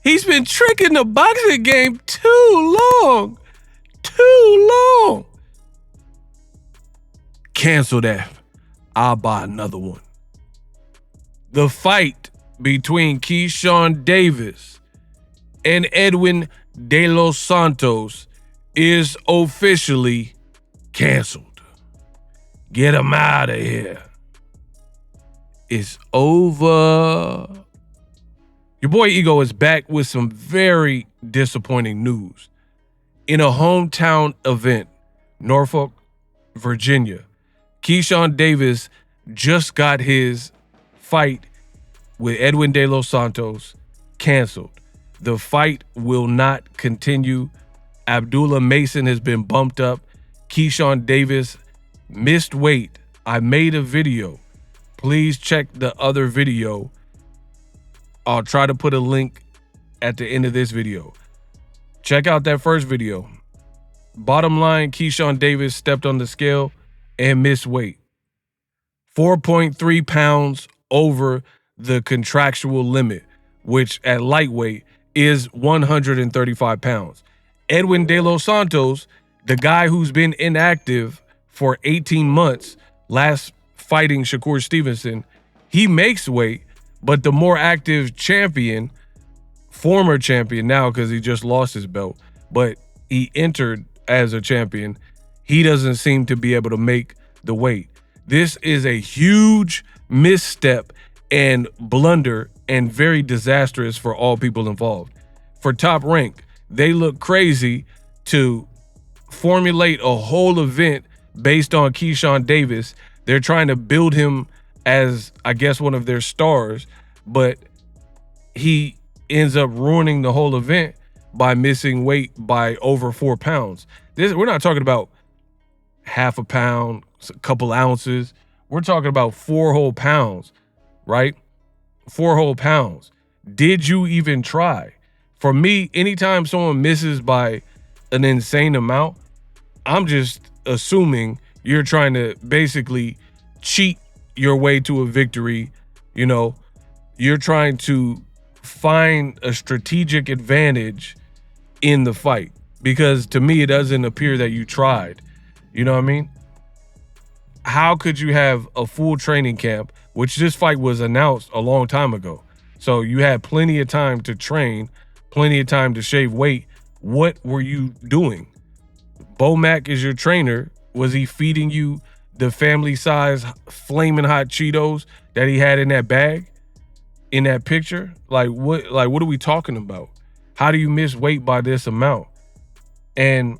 He's been tricking the boxing game too long. Too long. Cancel that. I'll buy another one. The fight between Keyshawn Davis and Edwin De Los Santos is officially canceled. Get him out of here. It's over. Your boy Ego is back with some very disappointing news. In a hometown event, Norfolk, Virginia, Keyshawn Davis just got his fight with Edwin De Los Santos canceled. The fight will not continue. Abdullah Mason has been bumped up. Keyshawn Davis missed weight. I made a video. Please check the other video. I'll try to put a link at the end of this video. Check out that first video. Bottom line, Keyshawn Davis stepped on the scale and missed weight. 4.3 pounds over the contractual limit, which at lightweight is 135 pounds. Edwin De Los Santos, the guy who's been inactive for 18 months, last fighting Shakur Stevenson, he makes weight, but the more active champion, former champion now because he just lost his belt, but he entered as a champion, he doesn't seem to be able to make the weight. This is a huge misstep and blunder and very disastrous for all people involved. For Top Rank, they look crazy to formulate a whole event based on Keyshawn Davis. They're trying to build him as, I guess, one of their stars, but he ends up ruining the whole event by missing weight by over 4 pounds. We're not talking about half a pound, a couple ounces. We're talking about 4 whole pounds, right? 4 whole pounds. Did you even try? For me, anytime someone misses by an insane amount, I'm just assuming you're trying to basically cheat your way to a victory. You know, you're trying to find a strategic advantage in the fight, because to me, it doesn't appear that you tried. You know what I mean? How could you have a full training camp, which this fight was announced a long time ago? So you had plenty of time to train, plenty of time to shave weight. What were you doing? Bo Mack is your trainer. Was he feeding you the family size flaming hot Cheetos that he had in that bag, in that picture? Like what are we talking about? How do you miss weight by this amount? And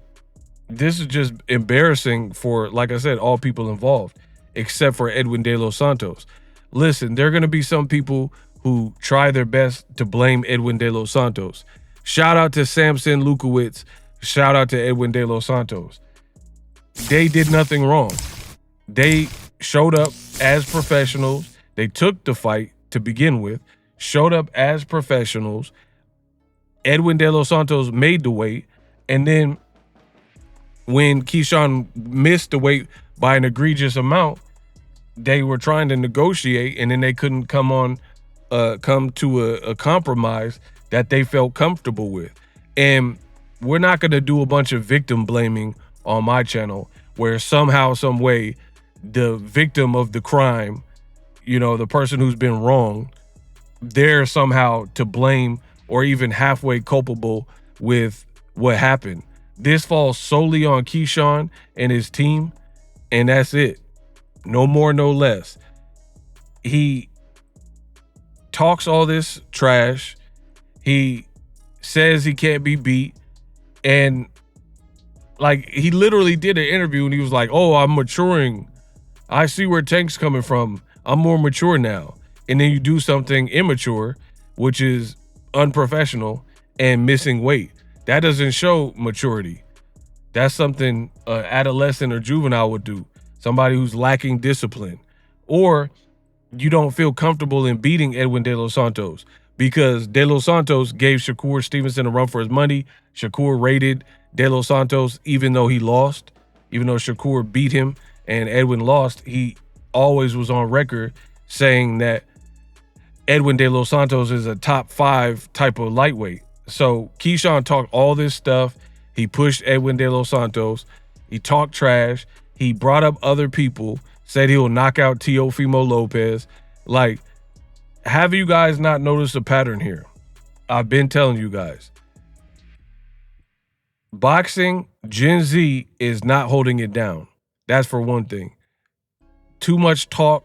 this is just embarrassing for, like I said, all people involved, except for Edwin De Los Santos. Listen, there are going to be some people who try their best to blame Edwin De Los Santos. Shout out to Samson Lukowicz. Shout out to Edwin De Los Santos. They did nothing wrong. They showed up as professionals. They took the fight to begin with, showed up as professionals. Edwin De Los Santos made the weight, and then when Keyshawn missed the weight by an egregious amount, they were trying to negotiate, and then they couldn't come to a compromise that they felt comfortable with. And we're not going to do a bunch of victim blaming on my channel where somehow, some way, the victim of the crime, you know, the person who's been wronged, they're somehow to blame or even halfway culpable with what happened. This falls solely on Keyshawn and his team, and that's it. No more, no less. He talks all this trash. He says he can't be beat. And like, he literally did an interview and he was like, oh, I'm maturing. I see where Tank's coming from. I'm more mature now. And then you do something immature, which is unprofessional and missing weight. That doesn't show maturity. That's something an adolescent or juvenile would do. Somebody who's lacking discipline. Or you don't feel comfortable in beating Edwin De Los Santos because De Los Santos gave Shakur Stevenson a run for his money. Shakur rated De Los Santos even though he lost. Even though Shakur beat him and Edwin lost, he always was on record saying that Edwin De Los Santos is a top 5 type of lightweight. So Keyshawn talked all this stuff. He pushed Edwin De Los Santos. He talked trash. He brought up other people, said he'll knock out Teofimo Lopez. Like, have you guys not noticed a pattern here? I've been telling you guys. Boxing, Gen Z is not holding it down. That's for one thing. Too much talk,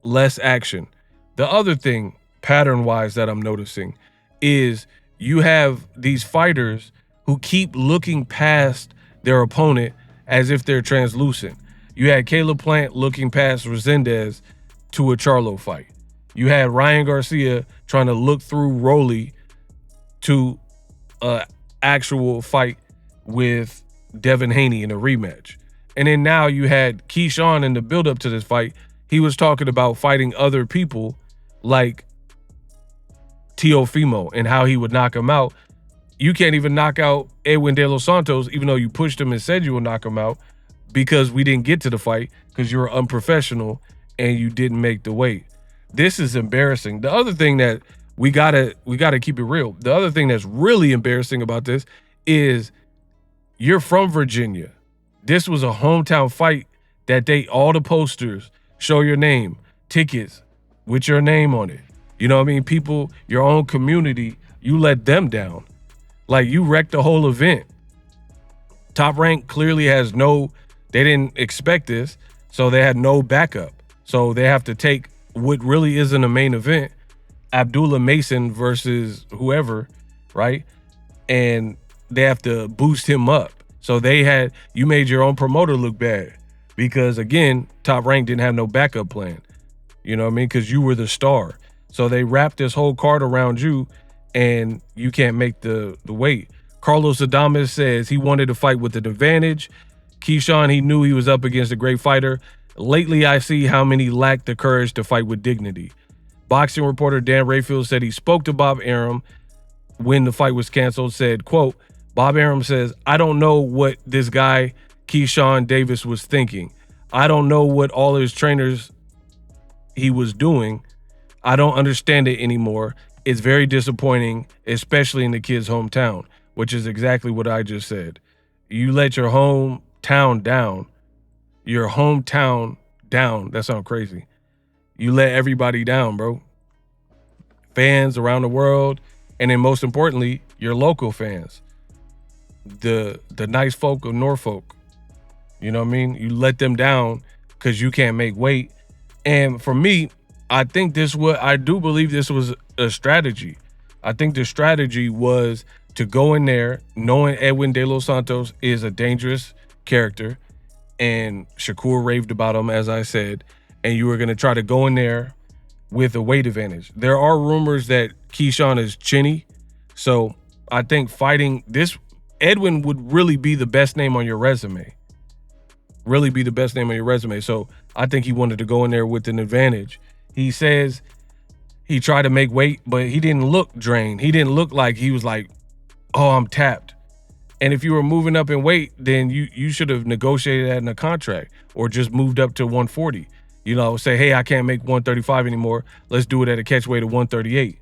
less action. The other thing, pattern-wise, that I'm noticing is you have these fighters who keep looking past their opponent as if they're translucent. You had Caleb Plant looking past Resendez to a Charlo fight. You had Ryan Garcia trying to look through Rolly to an actual fight with Devin Haney in a rematch. And then now you had Keyshawn in the build-up to this fight. He was talking about fighting other people like Teofimo and how he would knock him out. You can't even knock out Edwin De Los Santos, even though you pushed him and said you would knock him out, because we didn't get to the fight because you were unprofessional and you didn't make the weight. This is embarrassing. The other thing that we gotta keep it real. The other thing that's really embarrassing about this is you're from Virginia. This was a hometown fight that all the posters show your name, tickets with your name on it. You know what I mean? People, your own community, you let them down. Like, you wrecked the whole event. Top Rank clearly has they didn't expect this, so they had no backup. So they have to take what really isn't a main event, Abdullah Mason versus whoever, right? And they have to boost him up. So you made your own promoter look bad because, again, Top Rank didn't have no backup plan. You know what I mean? Because you were the star. So they wrapped this whole card around you and you can't make the weight. Carlos Adames says he wanted to fight with an advantage. Keyshawn, he knew he was up against a great fighter. Lately, I see how many lack the courage to fight with dignity. Boxing reporter Dan Rayfield said he spoke to Bob Arum when the fight was canceled, said, quote, Bob Arum says, I don't know what this guy, Keyshawn Davis, was thinking. I don't know what all his trainers he was doing. I don't understand it anymore. It's very disappointing, especially in the kid's hometown, which is exactly what I just said. You let your hometown down. Your hometown down. That sounds crazy. You let everybody down, bro. Fans around the world, and then most importantly, your local fans. The nice folk of Norfolk. You know what I mean? You let them down because you can't make weight. And for me, I do believe this was a strategy. I think the strategy was to go in there knowing Edwin De Los Santos is a dangerous character, and Shakur raved about him, as I said, and you were going to try to go in there with a weight advantage. There are rumors that Keyshawn is chinny, so I think fighting this, Edwin would really be the best name on your resume. Really be the best name on your resume. So I think he wanted to go in there with an advantage. He says he tried to make weight, but he didn't look drained. He didn't look like he was like, oh, I'm tapped. And if you were moving up in weight, then you should have negotiated that in a contract or just moved up to 140. You know, say, hey, I can't make 135 anymore. Let's do it at a catch weight of 138.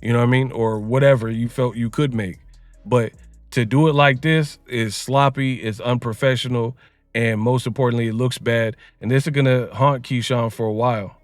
You know what I mean? Or whatever you felt you could make. But to do it like this is sloppy, it's unprofessional, and most importantly, it looks bad. And this is going to haunt Keyshawn for a while.